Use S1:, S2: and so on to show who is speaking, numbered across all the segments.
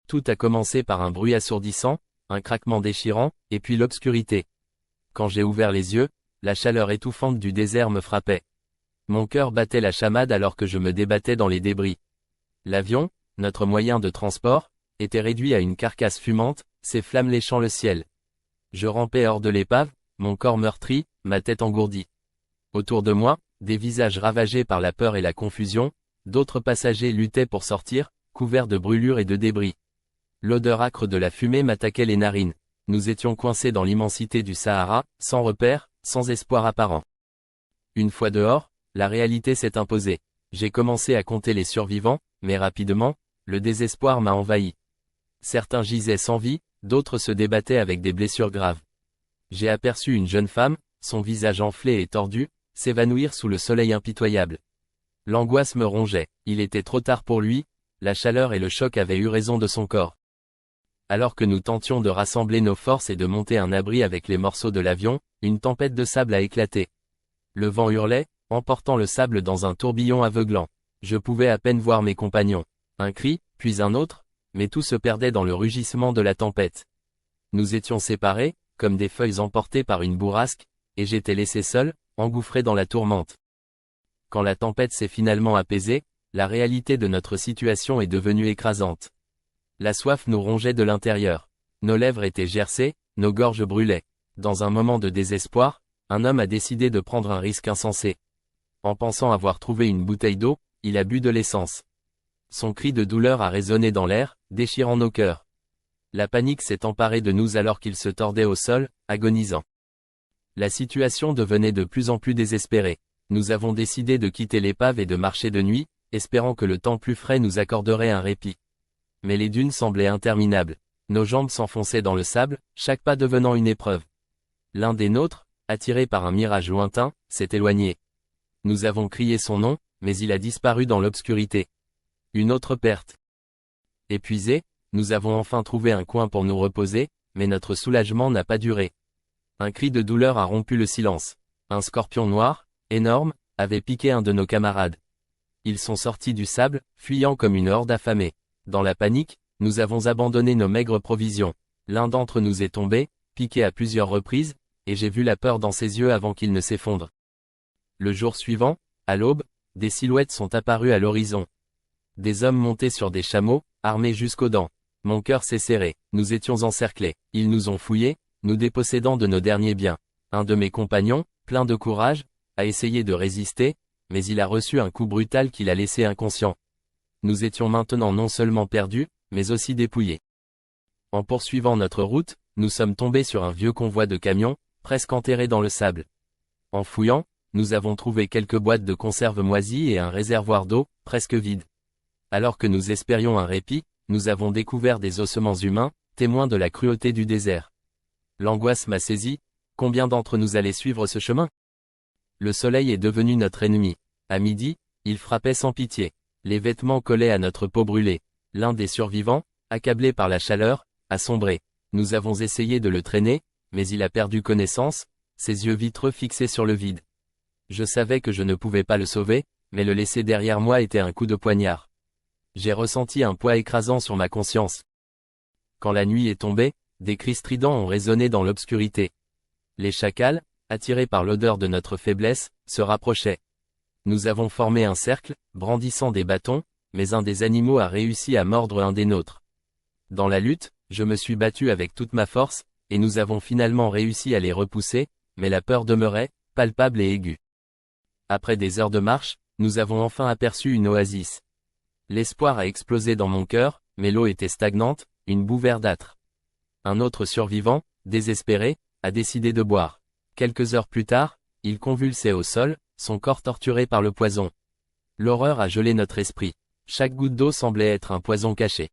S1: Tout a commencé par un bruit assourdissant, un craquement déchirant, et puis l'obscurité. Quand j'ai ouvert les yeux, la chaleur étouffante du désert me frappait. Mon cœur battait la chamade alors que je me débattais dans les débris. L'avion, notre moyen de transport, était réduit à une carcasse fumante, ses flammes léchant le ciel. Je rampais hors de l'épave, mon corps meurtri, ma tête engourdie. Autour de moi, des visages ravagés par la peur et la confusion, d'autres passagers luttaient pour sortir, couverts de brûlures et de débris. L'odeur âcre de la fumée m'attaquait les narines. Nous étions coincés dans l'immensité du Sahara, sans repère, sans espoir apparent. Une fois dehors, la réalité s'est imposée. J'ai commencé à compter les survivants, mais rapidement, le désespoir m'a envahi. Certains gisaient sans vie, d'autres se débattaient avec des blessures graves. J'ai aperçu une jeune femme, son visage enflé et tordu, s'évanouir sous le soleil impitoyable. L'angoisse me rongeait, il était trop tard pour lui, la chaleur et le choc avaient eu raison de son corps. Alors que nous tentions de rassembler nos forces et de monter un abri avec les morceaux de l'avion, une tempête de sable a éclaté. Le vent hurlait, emportant le sable dans un tourbillon aveuglant. Je pouvais à peine voir mes compagnons. Un cri, puis un autre, mais tout se perdait dans le rugissement de la tempête. Nous étions séparés, comme des feuilles emportées par une bourrasque, et j'étais laissé seul, engouffré dans la tourmente. Quand la tempête s'est finalement apaisée, la réalité de notre situation est devenue écrasante. La soif nous rongeait de l'intérieur. Nos lèvres étaient gercées, nos gorges brûlaient. Dans un moment de désespoir, un homme a décidé de prendre un risque insensé. En pensant avoir trouvé une bouteille d'eau, il a bu de l'essence. Son cri de douleur a résonné dans l'air, déchirant nos cœurs. La panique s'est emparée de nous alors qu'il se tordait au sol, agonisant. La situation devenait de plus en plus désespérée. Nous avons décidé de quitter l'épave et de marcher de nuit, espérant que le temps plus frais nous accorderait un répit. Mais les dunes semblaient interminables. Nos jambes s'enfonçaient dans le sable, chaque pas devenant une épreuve. L'un des nôtres, attiré par un mirage lointain, s'est éloigné. Nous avons crié son nom, mais il a disparu dans l'obscurité. Une autre perte. Épuisés, nous avons enfin trouvé un coin pour nous reposer, mais notre soulagement n'a pas duré. Un cri de douleur a rompu le silence. Un scorpion noir, énorme, avait piqué un de nos camarades. Ils sont sortis du sable, fuyant comme une horde affamée. Dans la panique, nous avons abandonné nos maigres provisions. L'un d'entre nous est tombé, piqué à plusieurs reprises, et j'ai vu la peur dans ses yeux avant qu'il ne s'effondre. Le jour suivant, à l'aube, des silhouettes sont apparues à l'horizon. Des hommes montés sur des chameaux, armés jusqu'aux dents. Mon cœur s'est serré, nous étions encerclés. Ils nous ont fouillés, nous dépossédant de nos derniers biens. Un de mes compagnons, plein de courage, a essayé de résister, mais il a reçu un coup brutal qui l'a laissé inconscient. Nous étions maintenant non seulement perdus, mais aussi dépouillés. En poursuivant notre route, nous sommes tombés sur un vieux convoi de camions, presque enterré dans le sable. En fouillant, nous avons trouvé quelques boîtes de conserve moisies et un réservoir d'eau, presque vide. Alors que nous espérions un répit, nous avons découvert des ossements humains, témoins de la cruauté du désert. L'angoisse m'a saisi, combien d'entre nous allaient suivre ce chemin? Le soleil est devenu notre ennemi. À midi, il frappait sans pitié. Les vêtements collaient à notre peau brûlée. L'un des survivants, accablé par la chaleur, a sombré. Nous avons essayé de le traîner, mais il a perdu connaissance, ses yeux vitreux fixés sur le vide. Je savais que je ne pouvais pas le sauver, mais le laisser derrière moi était un coup de poignard. J'ai ressenti un poids écrasant sur ma conscience. Quand la nuit est tombée, des cris stridents ont résonné dans l'obscurité. Les chacals, attirés par l'odeur de notre faiblesse, se rapprochaient. Nous avons formé un cercle, brandissant des bâtons, mais un des animaux a réussi à mordre un des nôtres. Dans la lutte, je me suis battu avec toute ma force, et nous avons finalement réussi à les repousser, mais la peur demeurait, palpable et aiguë. Après des heures de marche, nous avons enfin aperçu une oasis. L'espoir a explosé dans mon cœur, mais l'eau était stagnante, une boue verdâtre. Un autre survivant, désespéré, a décidé de boire. Quelques heures plus tard, il convulsait au sol, son corps torturé par le poison. L'horreur a gelé notre esprit. Chaque goutte d'eau semblait être un poison caché.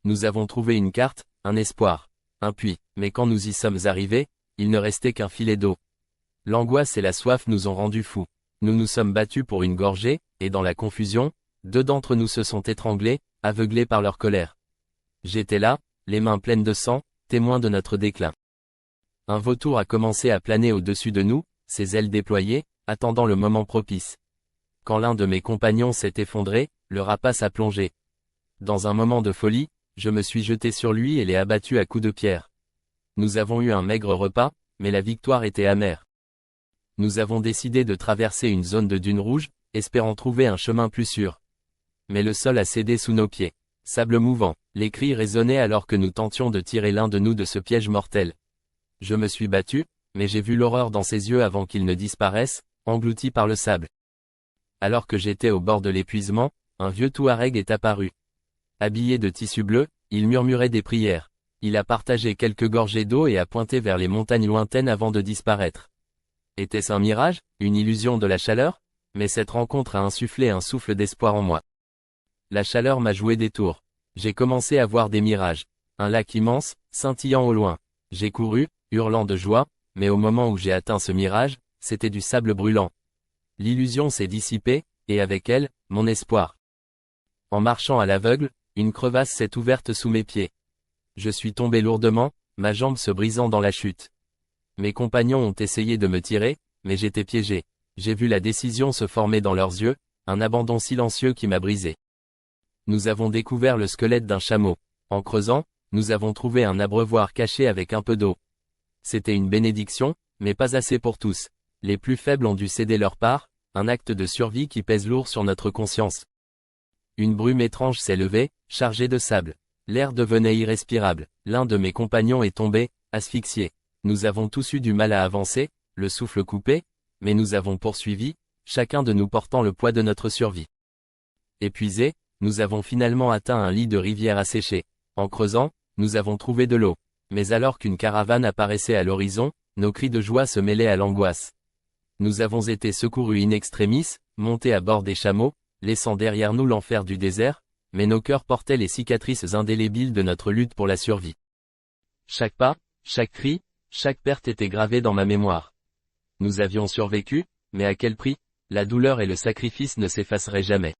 S1: Nous avons trouvé une carte, un espoir, un puits, mais quand nous y sommes arrivés, il ne restait qu'un filet d'eau. L'angoisse et la soif nous ont rendus fous. Nous nous sommes battus pour une gorgée, et dans la confusion, 2 d'entre nous se sont étranglés, aveuglés par leur colère. J'étais là, les mains pleines de sang, témoin de notre déclin. Un vautour a commencé à planer au-dessus de nous, ses ailes déployées, attendant le moment propice. Quand l'un de mes compagnons s'est effondré, le rapace a plongé. Dans un moment de folie, je me suis jeté sur lui et l'ai abattu à coups de pierre. Nous avons eu un maigre repas, mais la victoire était amère. Nous avons décidé de traverser une zone de dunes rouges, espérant trouver un chemin plus sûr. Mais le sol a cédé sous nos pieds. Sable mouvant, les cris résonnaient alors que nous tentions de tirer l'un de nous de ce piège mortel. Je me suis battu, mais j'ai vu l'horreur dans ses yeux avant qu'ils ne disparaissent, engloutis par le sable. Alors que j'étais au bord de l'épuisement, un vieux Touareg est apparu. Habillé de tissu bleu, il murmurait des prières. Il a partagé quelques gorgées d'eau et a pointé vers les montagnes lointaines avant de disparaître. Était-ce un mirage, une illusion de la chaleur? Mais cette rencontre a insufflé un souffle d'espoir en moi. La chaleur m'a joué des tours. J'ai commencé à voir des mirages. Un lac immense, scintillant au loin. J'ai couru, hurlant de joie, mais au moment où j'ai atteint ce mirage, c'était du sable brûlant. L'illusion s'est dissipée, et avec elle, mon espoir. En marchant à l'aveugle, une crevasse s'est ouverte sous mes pieds. Je suis tombé lourdement, ma jambe se brisant dans la chute. Mes compagnons ont essayé de me tirer, mais j'étais piégé. J'ai vu la décision se former dans leurs yeux, un abandon silencieux qui m'a brisé. Nous avons découvert le squelette d'un chameau. En creusant, nous avons trouvé un abreuvoir caché avec un peu d'eau. C'était une bénédiction, mais pas assez pour tous. Les plus faibles ont dû céder leur part, un acte de survie qui pèse lourd sur notre conscience. Une brume étrange s'est levée, chargée de sable. L'air devenait irrespirable. L'un de mes compagnons est tombé, asphyxié. Nous avons tous eu du mal à avancer, le souffle coupé, mais nous avons poursuivi, chacun de nous portant le poids de notre survie. Épuisés, nous avons finalement atteint un lit de rivière asséché. En creusant, nous avons trouvé de l'eau. Mais alors qu'une caravane apparaissait à l'horizon, nos cris de joie se mêlaient à l'angoisse. Nous avons été secourus in extremis, montés à bord des chameaux, laissant derrière nous l'enfer du désert, mais nos cœurs portaient les cicatrices indélébiles de notre lutte pour la survie. Chaque pas, chaque cri, chaque perte était gravée dans ma mémoire. Nous avions survécu, mais à quel prix? La douleur et le sacrifice ne s'effaceraient jamais.